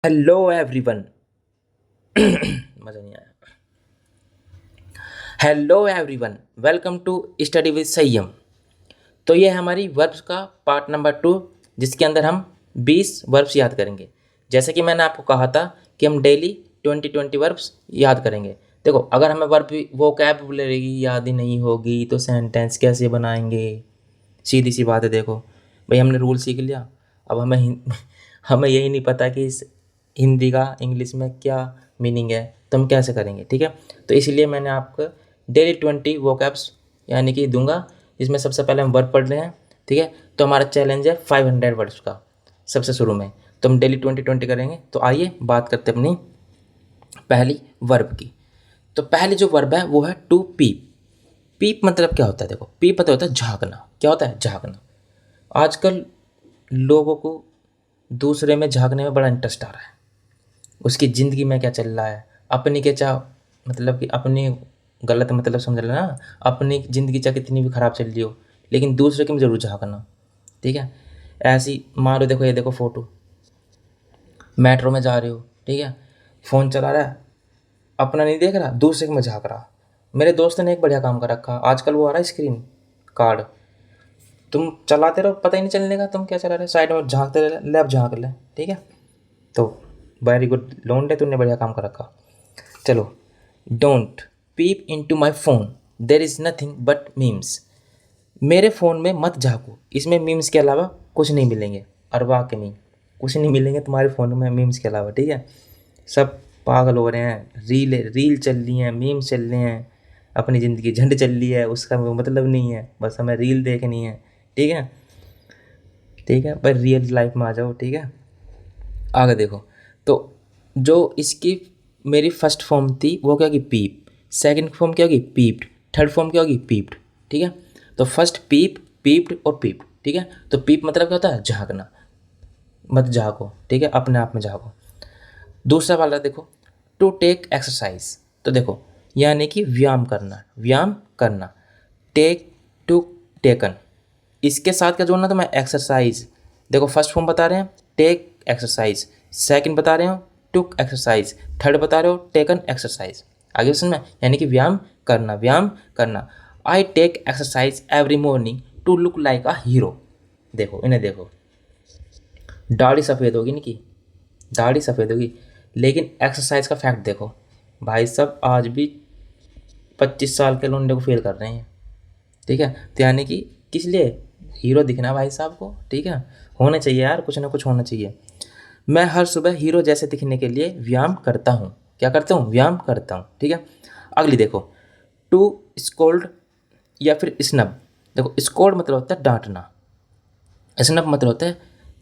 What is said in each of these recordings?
Hello everyone. मज़ा नहीं आया। Hello everyone, welcome to study with Sanyam. तो ये है हमारी वर्ब्स का पार्ट नंबर 2, जिसके अंदर हम 20 वर्ब्स याद करेंगे। जैसे कि मैंने आपको कहा था कि हम डेली 20 वर्ब्स याद करेंगे। देखो, अगर हमें वर्ब वोकैबुलरी याद ही नहीं होगी तो सेंटेंस कैसे बनाएंगे? सीधी सी बात है। देखो भाई, हमने रूल सीख लिया। अब हमें यही नहीं पता कि इस हिंदी का इंग्लिश में क्या मीनिंग है, तो हम कैसे करेंगे? ठीक है, तो इसलिए मैंने आपको डेली 20 वोकैब्स यानी कि दूंगा, जिसमें सबसे पहले हम वर्ब पढ़ रहे हैं। ठीक है, तो हमारा चैलेंज है 500 वर्ड्स का सबसे शुरू में। तो हम डेली 20 करेंगे। तो आइए बात करते हैं अपनी पहली वर्ब की। तो पहली जो वर्ब है वो है टू पीप। पीप मतलब क्या होता है? देखो, पीप मतलब होता है झांकना। क्या होता है? झांकना। आजकल लोगों को दूसरे में झांकने में बड़ा इंटरेस्ट आ रहा है। उसकी ज़िंदगी में क्या चल रहा है, अपनी के चाह मतलब कि अपनी गलत मतलब समझ लेना। अपनी ज़िंदगी चाहे कितनी भी ख़राब चल रही हो, लेकिन दूसरे की में ज़रूर झांकना। ठीक है, ऐसी मान लो, देखो ये देखो फ़ोटो, मेट्रो में जा रहे हो, ठीक है, फ़ोन चला रहा है, अपना नहीं देख रहा, दूसरे के में झांक रहा। मेरे दोस्त ने एक बढ़िया काम कर रखा, आजकल वो आ रहा है स्क्रीन कार्ड। तुम चलाते रहो, पता ही नहीं चलने का तुम क्या चला रहे, साइड में झांकते रहे, ले अब झांक ले। ठीक है, तो वेरी गुड लोंडे, तूने बढ़िया काम कर रखा। चलो, don't peep into my phone, there is nothing but memes. मेरे फ़ोन में मत झाँको, इसमें मीम्स के अलावा कुछ नहीं मिलेंगे। अरवा के नहीं, कुछ नहीं मिलेंगे तुम्हारे फ़ोन में मीम्स के अलावा। ठीक है, सब पागल हो रहे हैं, रील चल रही हैं, मीम्स चल रहे हैं, अपनी ज़िंदगी झंड चल रही है, उसका मतलब नहीं है, बस हमें रील देखनी है। ठीक है, ठीक है भाई, रियल लाइफ में आ जाओ। ठीक है, आगे देखो। तो जो इसकी मेरी फर्स्ट फॉर्म थी वो क्या होगी? पीप। सेकंड फॉर्म क्या होगी? पीप्ड। थर्ड फॉर्म क्या होगी? पीप्ड। ठीक है, तो फर्स्ट पीप, पीप्ड और पीप्ड। ठीक है, तो पीप मतलब क्या होता है? झांकना। मत झांको, ठीक है, अपने आप में झांको। दूसरा वाला देखो, टू टेक एक्सरसाइज। तो देखो, यानी कि व्यायाम करना, व्यायाम करना। टेक, टू, टेकन, इसके साथ क्या जोड़ना? तो मैं एक्सरसाइज। देखो, फर्स्ट फॉर्म बता रहे हैं टेक एक्सरसाइज, सेकंड बता रहे हो टुक एक्सरसाइज, थर्ड बता रहे हो टेकन एक्सरसाइज। आगे सुन में, यानी कि व्यायाम करना, व्यायाम करना। I take exercise every morning to look like a hero. देखो इन्हें, देखो दाढ़ी सफ़ेद होगी इनकी, दाढ़ी सफ़ेद होगी, लेकिन एक्सरसाइज का फैक्ट देखो भाई साहब, आज भी 25 साल के लौंडे को फेल कर रहे हैं। ठीक है, तो यानी कि किस लिए? हीरो दिखना है भाई साहब को। ठीक है, होने चाहिए यार, कुछ ना कुछ होना चाहिए। मैं हर सुबह हीरो जैसे दिखने के लिए व्यायाम करता हूँ। क्या करता हूँ? व्यायाम करता हूँ। ठीक है, अगली देखो, टू स्कोल्ड या फिर स्नब। देखो, स्कोल्ड मतलब होता है डांटना, स्नब मतलब होता है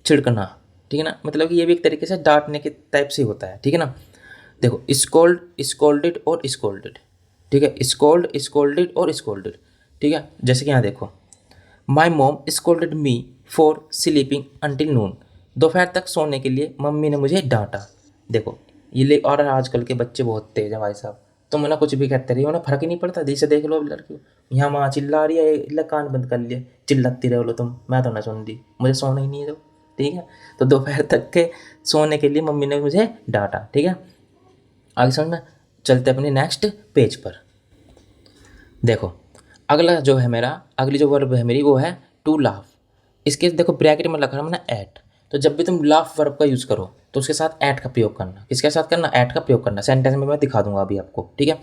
छिड़कना। ठीक है ना, मतलब कि ये भी एक तरीके से डांटने के टाइप से होता है। ठीक है ना, देखो स्कोल्ड, स्कोल्डेड और स्कोल्डेड। ठीक है, स्कोल्ड, स्कोल्डेड और स्कोल्डेड। ठीक है, जैसे कि यहाँ देखो, my mom scolded me for sleeping until noon. दोपहर तक सोने के लिए मम्मी ने मुझे डांटा। देखो, ये ले, और आजकल के बच्चे बहुत तेज हैं भाई साहब। तुम ना कुछ भी कहते रही, उन्हें फर्क ही नहीं पड़ता। जैसे देख लो लड़की यहाँ वहाँ चिल्ला रही है, इला कान बंद कर लिया, चिल्लाती रहो लो तुम, मैं तो ना सुन रही, मुझे सोना ही नहीं है तो। ठीक है, तो दोपहर तक के सोने के लिए मम्मी ने मुझे डांटा। ठीक है, आगे समझ में। चलते अपने नेक्स्ट पेज पर। देखो, अगला जो है मेरा, अगली जो वर्ब है मेरी वो है टू लाफ। इसके देखो ब्रैकेट में लगा मैंने एट। तो जब भी तुम लाफ वर्ब का यूज़ करो तो उसके साथ एट का प्रयोग करना। किसके साथ करना? एट का प्रयोग करना। सेंटेंस में मैं दिखा दूंगा अभी आपको। ठीक है,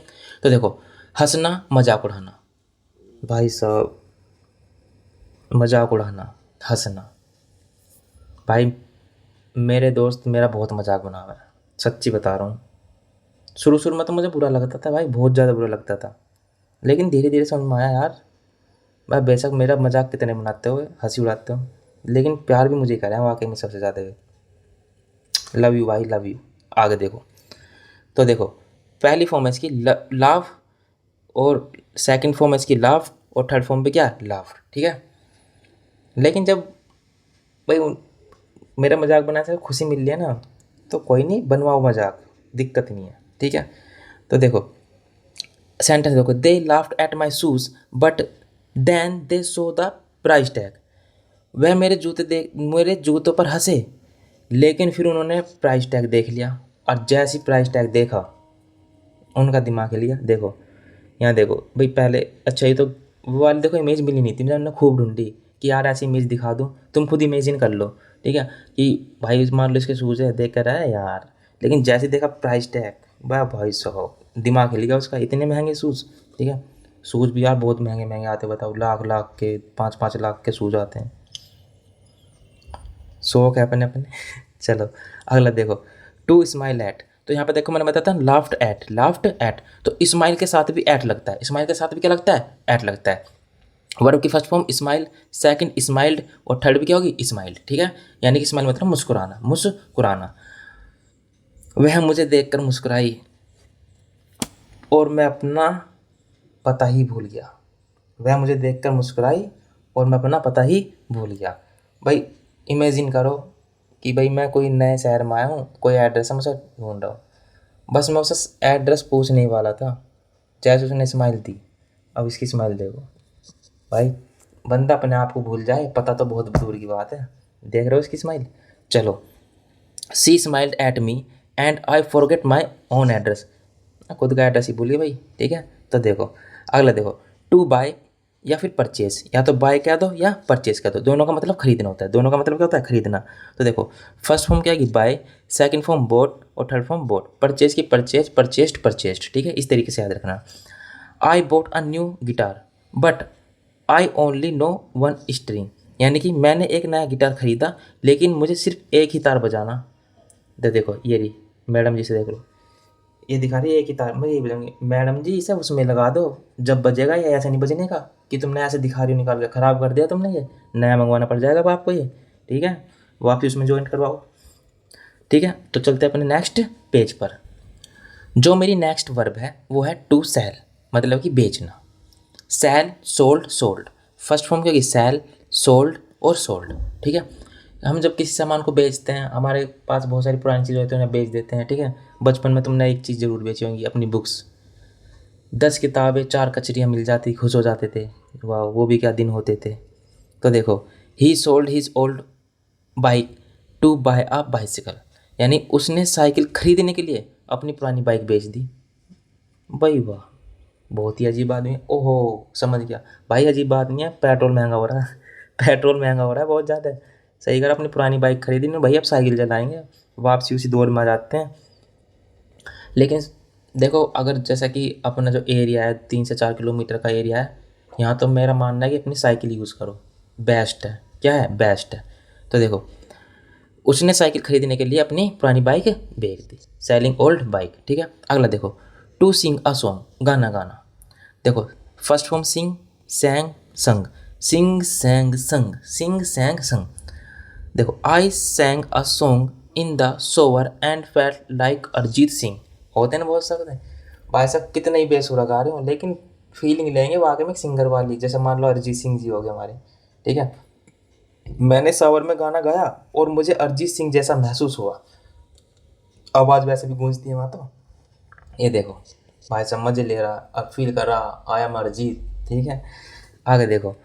तो देखो, हंसना, मजाक उड़ाना। भाई साहब, मजाक उड़ाना, हंसना। भाई, मेरे दोस्त मेरा बहुत मजाक बना हुआ है, सच्ची बता रहा हूँ। शुरू शुरू में तो मुझे बुरा लगता था भाई, बहुत ज़्यादा बुरा लगता था, लेकिन धीरे धीरे समझ में आया यार, भाई बेशक मेरा मजाक कितने बनाते हो, हंसी उड़ाते हो, लेकिन प्यार भी मुझे कर रहे हैं वाकई में सबसे ज़्यादा। लव यू भाई, लव यू। आगे देखो, तो देखो, पहली फॉर्म है इसकी लव, और सेकंड फॉर्म है इसकी लव, और थर्ड फॉर्म पे क्या? लव। ठीक है, लेकिन जब भाई मेरा मजाक बनाने से खुशी मिल रही है ना, तो कोई नहीं, बनवाओ मजाक, दिक्कत नहीं है। ठीक है, तो देखो सेंटेंस देखो, they laughed at my shoes but then they saw the price tag. वह मेरे जूते देख, मेरे जूतों पर हंसे, लेकिन फिर उन्होंने प्राइस टैग देख लिया, और जैसे ही प्राइस टैग देखा उनका दिमाग हिल गया। देखो यहाँ देखो भाई, पहले अच्छा ये तो वो वाली देखो इमेज मिली नहीं थी, मैंने खूब ढूंढी कि यार ऐसी इमेज दिखा दो, तुम खुद इमेजिन कर लो, ठीक है, कि भाई मान लो इसके शूज़ है, देख कर आया यार। लेकिन जैसे देखा प्राइस टैग, वाह भाई साहब, दिमाग हिल गया उसका, इतने महंगे शूज़, ठीक है। शूज़ भी यार बहुत महंगे महंगे आते, बताओ, लाख लाख के, 5-5 लाख के शूज़ आते हैं। शौक है अपने अपने चलो अगला देखो, टू स्माइल एट। तो यहाँ पे देखो मैंने बताया था लाफ्ट एट, लाफ्ट एट, तो स्माइल के साथ भी एट लगता है, स्माइल के साथ भी क्या लगता है, एट लगता है। वर्ब की first form smile, second smiled, और थर्ड भी क्या होगी, स्माइल्ड, ठीक है। यानी कि स्माइल मतलब मुस्कुराना, मुस्कुराना। वह मुझे देखकर मुस्कुराई और मैं अपना पता ही भूल गया। वह मुझे देखकर मुस्कुराई और मैं अपना पता ही भूल गया। भाई इमेजिन करो कि भाई मैं कोई नए शहर में आया हूँ, कोई एड्रेस है, मैं उसे ढूंढ रहा हूँ, बस मैं उसे एड्रेस पूछने ही वाला था, जैसे उसने स्माइल दी। अब इसकी स्माइल देखो भाई, बंदा अपने आप को भूल जाए, पता तो बहुत दूर की बात है। देख रहे हो इसकी स्माइल। चलो, she smiled at me and I forget my own address. खुद का एड्रेस ही भूलिए भाई, ठीक है। तो देखो अगला देखो, टू बाय या फिर परचेज, या तो बाय कह दो या परचेज कह दो, दोनों का मतलब खरीदना होता है, दोनों का मतलब क्या होता है, खरीदना। तो देखो फर्स्ट फॉर्म क्या है कि बाय, सेकंड फॉर्म बोट, और थर्ड फॉर्म बोट। परचेज की परचेज, परचेस्ड परचेस्ड, ठीक है, इस तरीके से याद रखना। I bought a new guitar but I only know one string. यानी कि मैंने एक नया गिटार खरीदा लेकिन मुझे सिर्फ एक ही तार बजाना। देखो ये रही मैडम जी से, देख लो, ये दिखा रही है एक ही तार, मैं ये बोलूँगी मैडम जी इसे उसमें लगा दो, जब बजेगा ये ऐसे नहीं बजने का कि तुमने ऐसे दिखा रही हो, निकाल के ख़राब कर दिया तुमने, ये नया मंगवाना पड़ जाएगा अब आपको ये, ठीक है, वापस उसमें ज्वाइन करवाओ, ठीक है। तो चलते हैं अपने नेक्स्ट पेज पर। जो मेरी नेक्स्ट वर्ब है वो है टू सेल, मतलब कि बेचना। Sell, sold, sold, first form क्या होगी, सेल, सोल्ड और सोल्ड, ठीक है। हम जब किसी सामान को बेचते हैं, हमारे पास बहुत सारी पुरानी चीज़ें होती हैं, उन्हें बेच देते हैं, ठीक है। बचपन में तुमने एक चीज़ ज़रूर बेची होंगी, अपनी बुक्स, 10 किताबें, 4 कचरियाँ मिल जाती, खुश हो जाते थे, वाह वो भी क्या दिन होते थे। तो देखो, he sold his old bike to buy a bicycle, यानी उसने साइकिल खरीदने के लिए अपनी पुरानी बाइक बेच दी। भाई वाह, बहुत ही अजीब आदमी है। ओहो, समझ गया भाई, अजीब बात नहीं है, पेट्रोल महंगा हो रहा है पेट्रोल महंगा हो रहा है बहुत ज़्यादा। सही कर, अपनी पुरानी बाइक खरीदी नहीं भाई, अब साइकिल चलाएंगे, वापसी उसी दौर में आ जाते हैं। लेकिन देखो, अगर जैसा कि अपना जो एरिया है 3 से 4 किलोमीटर का एरिया है, यहाँ तो मेरा मानना है कि अपनी साइकिल यूज़ करो, बेस्ट है। क्या है, बेस्ट है। तो देखो उसने साइकिल खरीदने के लिए अपनी पुरानी बाइक बेच दी, सेलिंग ओल्ड बाइक, ठीक है। अगला देखो, टू सिंग अ सॉन्ग, गाना गाना। देखो फर्स्ट फॉर्म सिंग, सैंग, संग, सिंग सैंग संग, सिंग सैंग संग। देखो I sang a song in the shower and felt like Arijit Singh. होते हैं ना बहुत सकते हैं भाई साहब, कितने ही बेसुरा गा रहे हो लेकिन फीलिंग लेंगे वाकई में सिंगर वाली, जैसे मान लो अरिजीत सिंह जी हो गए हमारे, ठीक है। मैंने शॉवर में गाना गाया और मुझे अरिजीत सिंह जैसा महसूस हुआ, आवाज़ वैसे भी गूंजती है वहाँ तो। ये देखो भाई साहब मजे ले रहा, अब फील कर रहा, आई एम अरिजीत, ठीक है। आगे देखो,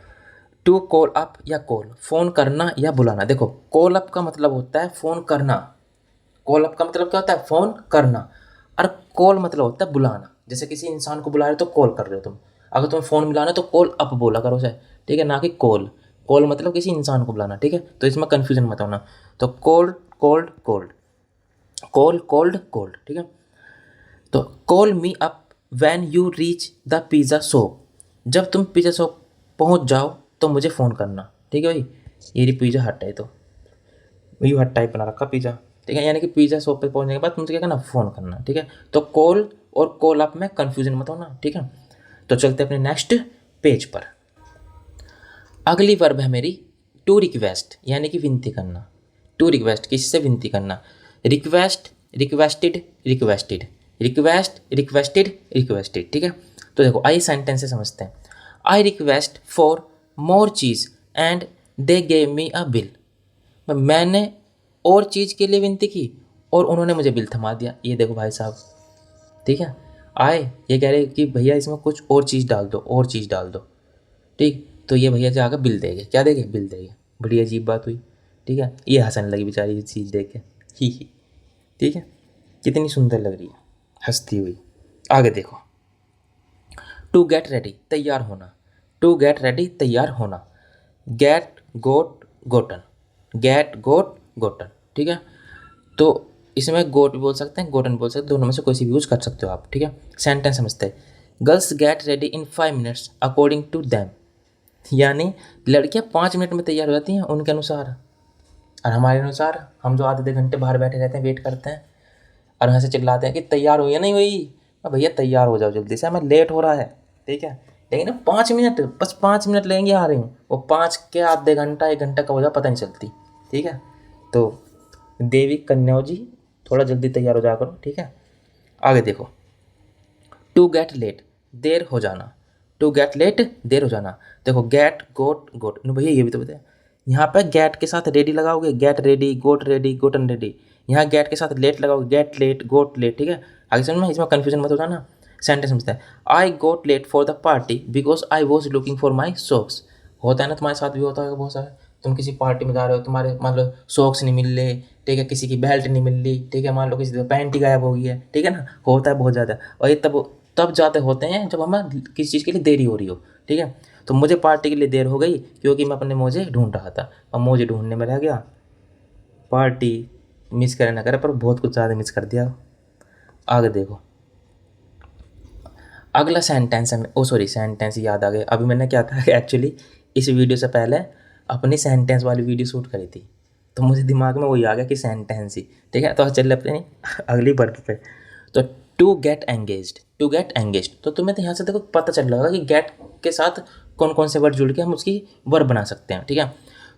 टू कॉल अप या कॉल, फ़ोन करना या बुलाना। देखो कॉल अप का मतलब होता है फ़ोन करना, कॉल अप का मतलब क्या होता है, फ़ोन करना, और कॉल मतलब होता है बुलाना। जैसे किसी इंसान को बुला रहे हो तो कॉल कर रहे हो तुम, अगर तुम्हें फ़ोन मिलाना है तो कॉल अप बोला करो उसे, ठीक है, ना कि कॉल। कॉल मतलब किसी इंसान को बुलाना, ठीक है, तो इसमें कन्फ्यूजन मत होना। तो called, cold, cold, call, cold, cold, ठीक है। तो call me up when you reach the pizza shop, जब तुम पिज़्ज़ा शॉप पहुंच जाओ तो मुझे फ़ोन करना, ठीक है भाई। ये रही पिज़्ज़ा हट है, तो यू हट टाइप बना रखा पिज़्ज़ा, ठीक है, यानी कि पिज़्ज़ा शॉप पे पहुंचने के बाद तुमसे क्या करना, फ़ोन करना, ठीक है। तो कॉल और कॉल अप में कन्फ्यूजन मत होना, ठीक है। तो चलते अपने नेक्स्ट पेज पर। अगली वर्ब है मेरी टू रिक्वेस्ट, यानी कि विनती करना। टू रिक्वेस्ट, किसी से विनती करना। Request, requested, requested, request, requested, requested, ठीक है। तो देखो आई सेंटेंस से समझते हैं। I request for more cheese and they gave me a bill. मैंने और चीज़ के लिए विनती की और उन्होंने मुझे बिल थमा दिया। ये देखो भाई साहब, ठीक है, आए ये कह रहे कि भैया इसमें कुछ और चीज़ डाल दो, और चीज़ डाल दो, ठीक। तो ये भैया जाकर बिल देंगे, क्या देंगे, बिल देंगे। बड़ी अजीब बात हुई, ठीक है। ये हंसने लगी बेचारी ये चीज़ देख के, ही, ठीक है। कितनी सुंदर लग रही है हंसती हुई। आगे देखो, टू गेट रेडी तैयार होना, टू गेट रेडी तैयार होना, गेट गोट गोटन, गेट गोट गोटन, ठीक है। तो इसमें गोट भी बोल सकते हैं, गोटन बोल सकते हैं, दोनों में से कोई सी भी यूज कर सकते हो आप, ठीक है। सेंटेंस समझते हैं। Girls get ready in 5 minutes according to them, यानी लड़कियां 5 मिनट में तैयार हो जाती हैं उनके अनुसार, और हमारे अनुसार हम जो आधे घंटे बाहर बैठे रहते हैं, वेट करते हैं और वहाँ से चिल्लाते हैं कि तैयार हुई है नहीं हुई, भैया तैयार हो जाओ जल्दी से, हमें लेट हो रहा है, ठीक है। लेकिन 5 मिनट, बस 5 मिनट लगेंगे आ रही हूँ, वो 5 के आधे घंटा 1 घंटा कब हो जाए पता नहीं चलती, ठीक है। तो देवी कन्याओं जी थोड़ा जल्दी तैयार हो जाया करो, ठीक है। आगे देखो, टू गेट लेट देर हो जाना, टू गेट लेट देर हो जाना। देखो गेट गोट गोट, भैया ये भी तो बताया, यहाँ पे गेट के साथ रेडी लगाओगे, गेट रेडी, गोट रेडी, गोटन रेडी। यहाँ गेट के साथ लेट लगाओगे, गेट लेट, गोट लेट, ठीक है। आगे समझ में, इसमें कन्फ्यूजन मत हो जाना। सेंटेंस समझता है। I got late for the party because I was looking for my socks. होता है ना, तुम्हारे साथ भी होता है बहुत सारा, तुम किसी पार्टी में जा रहे हो, तुम्हारे मान लो सॉक्स नहीं मिल रहे, ठीक है, किसी की बेल्ट नहीं मिल रही, ठीक है, मान लो किसी की पैंट ही गायब हो गई है, ठीक है ना, होता है बहुत ज़्यादा। और ये तब जाते होते हैं जब हमें किसी चीज़ के लिए देरी हो रही हो, ठीक है। तो मुझे पार्टी के लिए देर हो गई क्योंकि मैं अपने मोजे ढूंढ रहा था, और मोजे ढूंढने में रह गया, पार्टी मिस करे ना करे पर बहुत कुछ ज़्यादा मिस कर दिया। आगे देखो, अगला सेंटेंस है, ओ सॉरी सेंटेंस याद आ गया। अभी मैंने क्या था एक्चुअली इस वीडियो से पहले अपनी सेंटेंस वाली वीडियो शूट करी थी, तो मुझे दिमाग में वही आ गया कि सेंटेंस ही, ठीक है। तो चल अपने अगली वर्ब पे। तो to get engaged, to get engaged, तो तुम्हें तो यहाँ से देखो पता चल रहा होगा कि गेट के साथ कौन कौन से वर्ड जुड़ के हम उसकी वर्ब बना सकते हैं, ठीक है।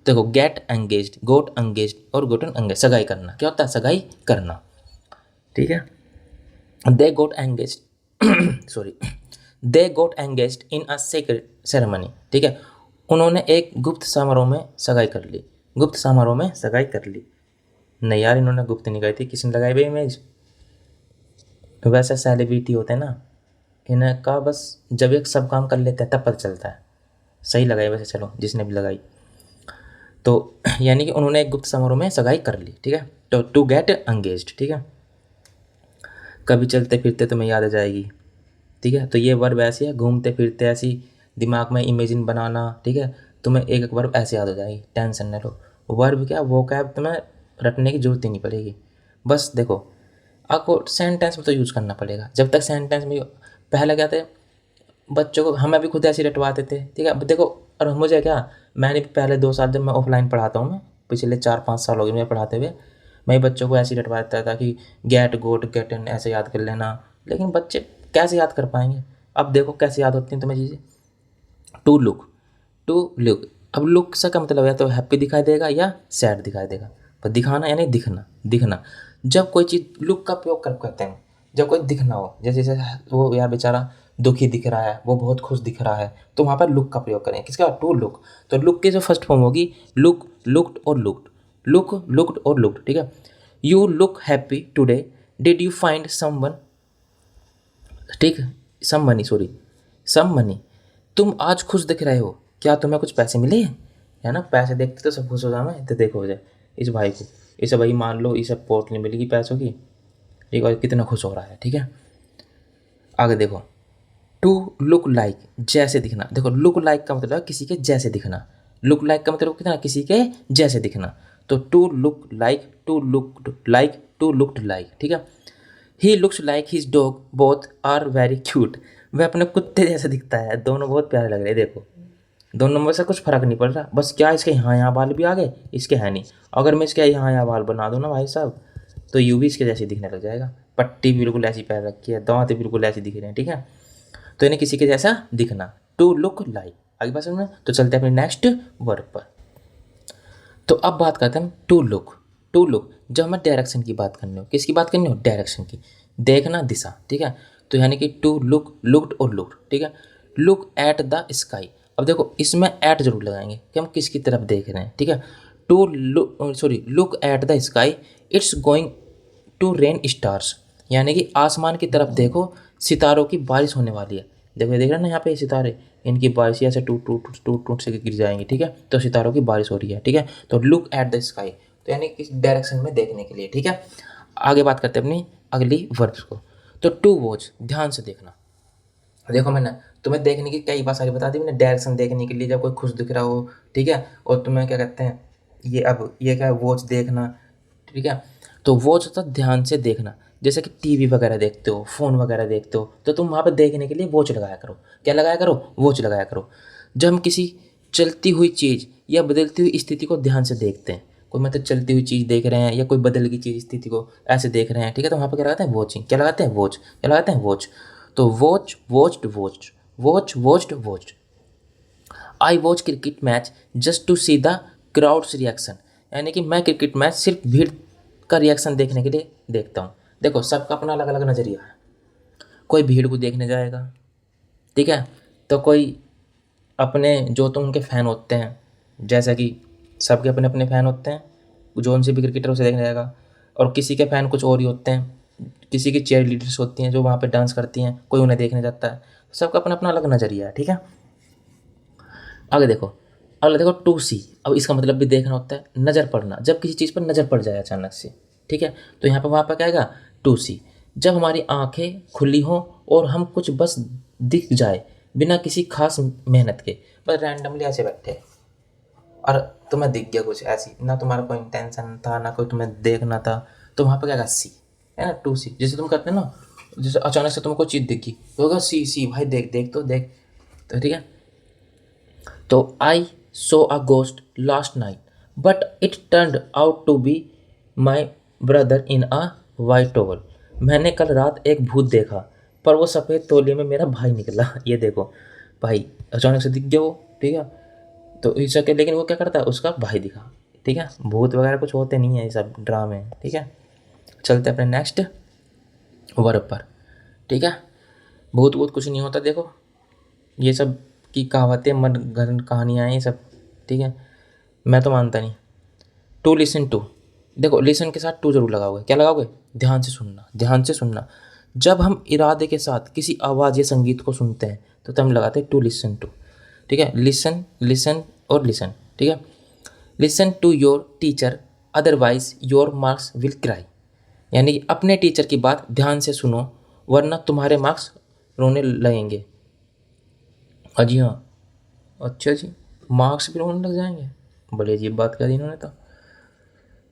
देखो गेट एंगेज्ड, गोट एंगेज्ड और गोटन एंगेज, सगाई करना। क्या होता है? सगाई करना, ठीक है। They got engaged sorry, they got engaged in a secret ceremony, ठीक है। उन्होंने एक गुप्त समारोह में सगाई कर ली, गुप्त समारोह में सगाई कर ली। नहीं यार, इन्होंने गुप्त नहीं गाई थी, किसने लगाई भाई इमेज? वैसे सेलिब्रिटी होते हैं ना, इन्हें का बस जब एक सब काम कर लेते हैं तब पता चलता है। सही लगाई वैसे, चलो जिसने भी लगाई। तो यानी कि उन्होंने एक गुप्त समारोह में सगाई कर ली, ठीक है। तो टू गेट एंगेज्ड, ठीक है। कभी चलते फिरते तुम्हें याद आ जाएगी, ठीक है। तो ये वर्ब ऐसी है, घूमते फिरते ऐसी, दिमाग में इमेजिन बनाना, ठीक है। तुम्हें एक एक वर्ब ऐसे याद हो जाएगी, टेंशन न लो। वर्ब क्या, वो क्या, तुम्हें रटने की जरूरत ही नहीं पड़ेगी। बस देखो, आपको सेंटेंस में तो यूज़ करना पड़ेगा। जब तक सेंटेंस में, पहले क्या थे बच्चों को, हमें भी खुद ऐसे रटवाते थे, ठीक है। अब देखो, और मुझे क्या, मैंने भी पहले 2 साल जब मैं ऑफलाइन पढ़ाता हूँ, मैं पिछले 4-5 साल हो गए मुझे पढ़ाते हुए, मैं बच्चों को ऐसे ही रटवाता था कि गेट गोट गेट इन ऐसे याद कर लेना। लेकिन बच्चे कैसे याद कर पाएंगे? अब देखो कैसे याद होती हैं तुम्हें चीज़ें। टू लुक, टू लुक, अब लुक से का मतलब या तो हैप्पी दिखाई देगा या सैड दिखाई देगा। पर दिखाना यानी दिखना, दिखना। जब कोई चीज़ लुक का प्रयोग कर कहते हैं, जब कोई दिखना हो, जैसे जैसे वो यार बेचारा दुखी दिख रहा है, वो बहुत खुश दिख रहा है, तो वहाँ पर लुक का प्रयोग करें। किसका? To look. तो लुक की जो फर्स्ट फॉर्म होगी लुक, लुक्ड और लुक्ड, लुक, लुक्ड और लुक्ड, ठीक है। You look happy today, did you find someone, ठीक है, some money, sorry some money, तुम आज खुश दिख रहे हो, क्या तुम्हें कुछ पैसे मिले हैं? है ना, पैसे देखते तो सब खुश हो जाए, तो देखो हो जाए इस भाई को, इसे भाई मान लो इसे पोटली मिलेगी पैसों की, एक और कितना खुश हो रहा है, ठीक है। आगे देखो, टू लुक लाइक, जैसे दिखना। देखो लुक लाइक का मतलब है किसी के जैसे दिखना, लुक लाइक का मतलब कितना, किसी के जैसे दिखना। तो to look like, to looked like, to looked like, ठीक है। He looks like his dog, both are very cute, वह अपने कुत्ते जैसा दिखता है, दोनों बहुत प्यारे लग रहे हैं। देखो दोनों में से कुछ फर्क नहीं पड़ रहा, बस क्या इसके यहाँ बाल भी आ गए, इसके है नहीं। अगर मैं इसके यहाँ बाल बना दूँ ना भाई साहब, तो यूं भी इसके जैसे दिखने लग जाएगा। पट्टी बिल्कुल ऐसी पैर रखी है, दांत बिल्कुल ऐसे दिख रहे हैं, ठीक है। तो इन्हें किसी के जैसा दिखना, टू लुक लाइक। आगे बात समझ में? तो चलते हैं अपने नेक्स्ट वर्ड पर। तो अब बात करते हैं टू लुक। टू लुक जब हमें डायरेक्शन की बात करनी हो, किसकी बात करनी हो? डायरेक्शन की, देखना, दिशा, ठीक है। तो यानी कि टू लुक, लुक्ड और लुक्ड, ठीक है। लुक एट द स्काई, अब देखो इसमें एट जरूर लगाएंगे कि हम किसकी तरफ देख रहे हैं, ठीक है। To look, sorry, look at the sky, it's going to rain stars, यानी कि आसमान की तरफ देखो, सितारों की बारिश होने वाली है। देखो, देख रहे हैं ना यहाँ पे सितारे, इनकी बारिश ऐसे टूट टूट टूट टूट से गिर जाएंगी, ठीक है। तो सितारों की बारिश हो रही है, ठीक है। तो लुक एट द स्काई, तो यानी किस डायरेक्शन में देखने के लिए, ठीक है। आगे बात करते हैं अपनी अगली वर्ब्स को। तो टू वॉच, ध्यान से देखना। देखो मैंने तुम्हें देखने की कई बार सारी बता दी मैंने, डायरेक्शन देखने के लिए, जब कोई खुश दिख रहा हो, ठीक है। और तुम्हें क्या कहते हैं, ये क्या है, वॉच देखना, ठीक है। तो वॉच होता है ध्यान से देखना। जैसे कि टीवी वगैरह देखते हो, फ़ोन वगैरह देखते हो, तो तुम वहाँ पे देखने के लिए वॉच लगाया करो। क्या लगाया करो? वॉच लगाया करो। जब हम किसी चलती हुई चीज़ या बदलती हुई स्थिति को ध्यान से देखते हैं, कोई मतलब चलती हुई चीज़ देख रहे हैं या कोई बदल गई चीज़ स्थिति को ऐसे देख रहे हैं, ठीक है। तो वहाँ पर क्या लगाते हैं? वॉचिंग। क्या लगाते हैं? वॉच। क्या लगाते हैं? वॉच। तो watch, watched, watched, watch, watched, watched. I watch cricket match just to see the crowd's reaction, यानी कि मैं क्रिकेट मैच सिर्फ भीड़ का रिएक्शन देखने के लिए देखता हूँ। देखो, सबका अपना अलग अलग नज़रिया है। कोई भीड़ को देखने जाएगा, ठीक है। तो कोई अपने जो तो उनके फ़ैन होते हैं, जैसा कि सबके अपने अपने फ़ैन होते हैं, जो उनसे भी क्रिकेटर उसे देखने जाएगा। और किसी के फ़ैन कुछ और ही होते हैं, किसी की चेयर लीडर्स होती हैं जो वहाँ पे डांस करती हैं, कोई उन्हें देखने जाता है। सबका अपना अपना अलग नज़रिया है, ठीक है। आगे देखो, अगला देखो टू सी। अब इसका मतलब भी देखना होता है, नज़र पड़ना, जब किसी चीज़ पर नज़र पड़ जाए अचानक से, ठीक है। तो यहाँ पर वहाँ पर क्या आएगा? टू सी। जब हमारी आंखें खुली हों और हम कुछ बस दिख जाए बिना किसी खास मेहनत के, बस रैंडमली ऐसे बैठे और तुम्हें दिख गया कुछ ऐसी, ना तुम्हारा कोई इंटेंशन था ना कोई तुम्हें देखना था, तो वहाँ पर क्या आएगा? सी, है ना। टू सी, जैसे तुम करते हैं ना, जैसे अचानक से तुम्हें कोई चीज़ दिखी तो होगा सी, सी भाई देख, देख तो देख, तो ठीक है। तो I saw a ghost last night but it turned out to be my brother in a white towel. मैंने कल रात एक भूत देखा पर वो सफ़ेद तौलिए में मेरा भाई निकला। ये देखो भाई, अचानक से दिख गया वो, ठीक है। तो इस के, लेकिन वो क्या करता है, उसका भाई दिखा, ठीक है। भूत वगैरह कुछ होते नहीं है, ये सब ड्रामे हैं, ठीक है। चलते अपने नेक्स्ट वर्ब पर, ठीक है। भूत भूत कुछ नहीं होता, देखो ये सब की कहावतें, मन घड़ंत कहानियाँ हैं ये सब, ठीक है। मैं तो मानता नहीं। टू लिसन टू, देखो लिसन के साथ टू जरूर लगाओगे। क्या लगाओगे? ध्यान से सुनना, ध्यान से सुनना। जब हम इरादे के साथ किसी आवाज़ या संगीत को सुनते हैं तो तब हम लगाते हैं टू लिसन टू, ठीक है। लिसन, लिसन और लिसन, ठीक है। Listen to your teacher otherwise your marks will cry, यानी कि अपने टीचर की बात ध्यान से सुनो वरना तुम्हारे मार्क्स रोने लगेंगे। जी हाँ, अच्छा जी, मार्क्स भी रोने लग जाएंगे? बड़ी अजीब बात कर दी इन्होंने तो।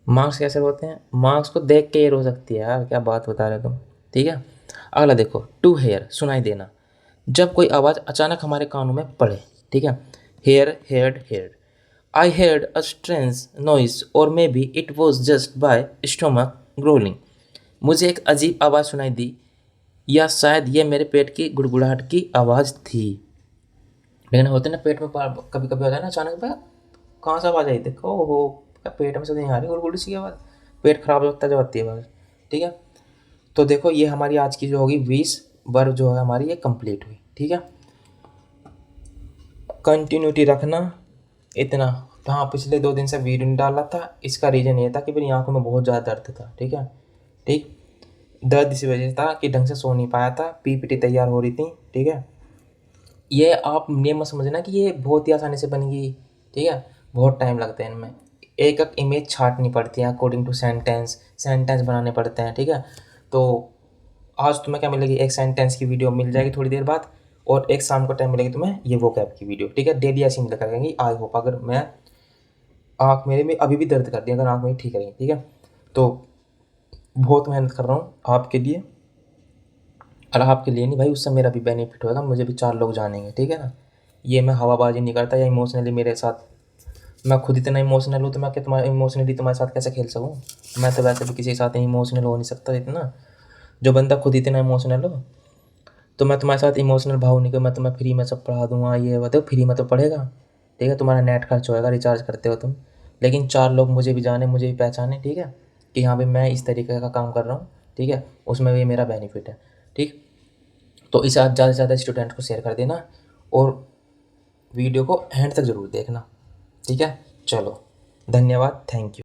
मार्क्स कैसे होते हैं? मार्क्स को देख के ये रो सकती है यार, क्या बात बता रहे हो तुम, ठीक है। अगला देखो, टू हेयर, सुनाई देना। जब कोई आवाज़ अचानक हमारे कानों में पड़े, ठीक है। Hear, heard, heard. I heard a strange noise or maybe it was just by stomach growling. मुझे एक अजीब आवाज़ सुनाई दी या शायद ये मेरे पेट की गुड़गुड़ाहट की आवाज़ थी। लेकिन होते ना पेट में कभी कभी होता है ना अचानक भाई, कहाँ से आवाज़ आई, देखो हो पेट में से नहीं आ रही गुड़गुड़ी सी आवाज़, पेट खराब होता है जब आती है आवाज़, ठीक है। तो देखो ये हमारी आज की जो होगी 20 वर्ब जो है हमारी ये कंप्लीट हुई, ठीक है। कंटिन्यूटी रखना इतना। हाँ, पिछले 2 दिन से वीडियो नहीं डाला था, इसका रीज़न ये था कि मेरी आंखों में बहुत ज़्यादा दर्द था, ठीक है। ठीक, दर्द इसी वजह से था कि ढंग से सो नहीं पाया था, पीपीटी तैयार हो रही थी, ठीक है। ये आप ये मत समझना कि ये बहुत ही आसानी से बनेगी, ठीक है। बहुत टाइम लगता है इनमें, एक एक इमेज छाटनी पड़ती है अकॉर्डिंग टू सेंटेंस, सेंटेंस बनाने पड़ते हैं, ठीक है। तो आज तुम्हें क्या मिलेगी, एक सेंटेंस की वीडियो मिल जाएगी थोड़ी देर बाद, और एक शाम को टाइम मिलेगी तुम्हें ये वोकैब की वीडियो, ठीक है। डेली ऐसी मिल करेंगी। आई होप अगर मैं आँख मेरे में अभी भी दर्द करती है, अगर आँख मेरी ठीक रहेगी, ठीक है। तो बहुत मेहनत कर रहा हूँ आपके लिए, और आपके लिए नहीं भाई, उससे मेरा भी बेनिफिट होगा, मुझे भी 4 लोग जानेंगे, ठीक है ना। ये मैं हवाबाजी नहीं करता या इमोशनली मेरे साथ, मैं खुद इतना इमोशनल हूँ तो मैं क्या तुम्हारे इमोशनली तुम्हारे साथ कैसे खेल सकूँ। मैं तो वैसे भी किसी के साथ इमोशनल हो नहीं सकता इतना। जो बंदा खुद इतना इमोशनल हो, तो मैं तुम्हारे साथ इमोशनल भाव नहीं कर, मैं तुम्हें फ्री में सब पढ़ा दूंगा, ये बताओ फ्री में तो पढ़ेगा, ठीक है। तुम्हारा नेट खर्च होएगा, रिचार्ज करते हो तुम, लेकिन 4 लोग मुझे भी जाने, मुझे भी पहचाने, ठीक है, कि हाँ भाई मैं इस तरीके का काम कर रहा हूँ, ठीक है। उसमें भी मेरा बेनिफिट है, ठीक। तो इसे आप ज़्यादा से ज़्यादा स्टूडेंट को शेयर कर देना और वीडियो को एंड तक ज़रूर देखना, ठीक है। चलो, धन्यवाद, थैंक यू।